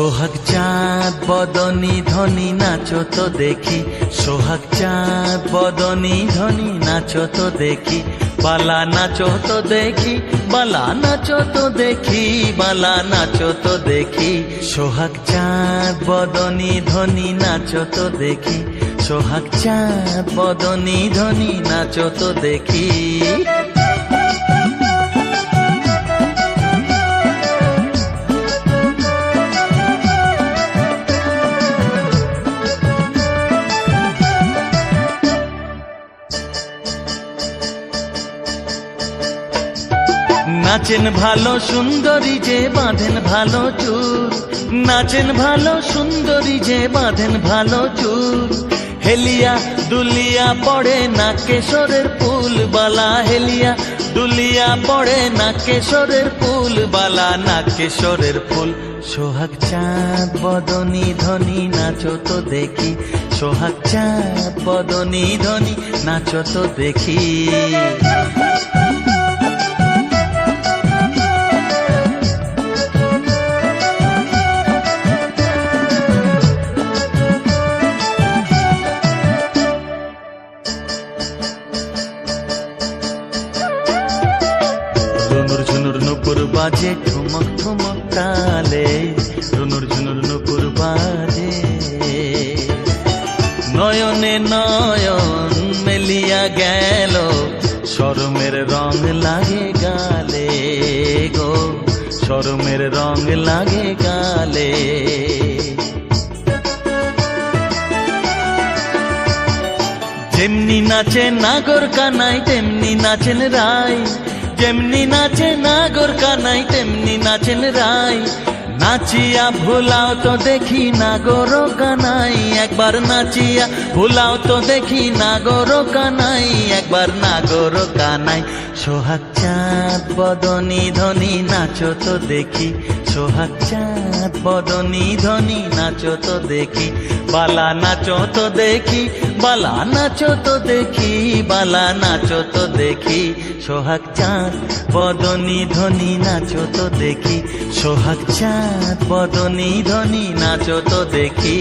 সোহাগ চাঁদ বদনী ধ্বনি নাচো তো দেখি, সোহাগ চাঁদ বদনী ধ্বনি নাচো তো দেখি, বালা নাচো তো দেখি, বালা নাচো তো দেখি, বালা নাচো তো দেখি। সোহাগ চাঁদ বদনী ধ্বনি নাচো তো দেখি, সোহাগ চাঁদ বদনী ধ্বনি নাচো তো দেখি। নাচেন ভালো সুন্দরী যে বাঁধেন ভালো চুল, নাচেন ভালো সুন্দরী যে বাঁধেন ভালো চুল, হেলিয়া দুলিয়া পড়ে না কেশরের ফুল বালা, হেলিয়া দুলিয়া পড়ে না কেশরের ফুল বালা, না কেশরের ফুল। সোহাগ চাঁদ বদনী ধ্বনি নাচো তো দেখি, সোহাগ চাঁদ বদনী ধ্বনি নাচো তো দেখি। রুনুর ঝুনুর নুপুর বাজে ঠুমক ঠুমক তালে, রুনুর ঝুনুর নুপুর বাজে, নয়নে নয়ন মেলিয়া গেল, শরমের রং লাগে গালে গো, শরমের রং লাগে গালে। যেমনি নাচে নাগর কানাই তেমনি নাচেন রাই, যেমনি নাচে নাগর কানাই তেমনি নাচেন রাই, নাচিয়া ভুলাও তো দেখি নাগর কানাই, একবার নাচিয়া ভুলাও তো দেখি নাগর কানাই, একবার নাগর কানাই। সোহাগ চাঁদ বদনী ধ্বনি নাচো তো দেখি, সোহাগ চাঁদ বদনী ধ্বনি নাচো তো দেখি, বালা নাচো তো দেখি, বালা নাচো তো দেখি, বালা নাচো তো দেখি। সোহাগ চাঁদ বদনী ধ্বনি নাচো তো দেখি, সোহাগ চাঁদ বদনী ধ্বনি নাচো তো দেখি।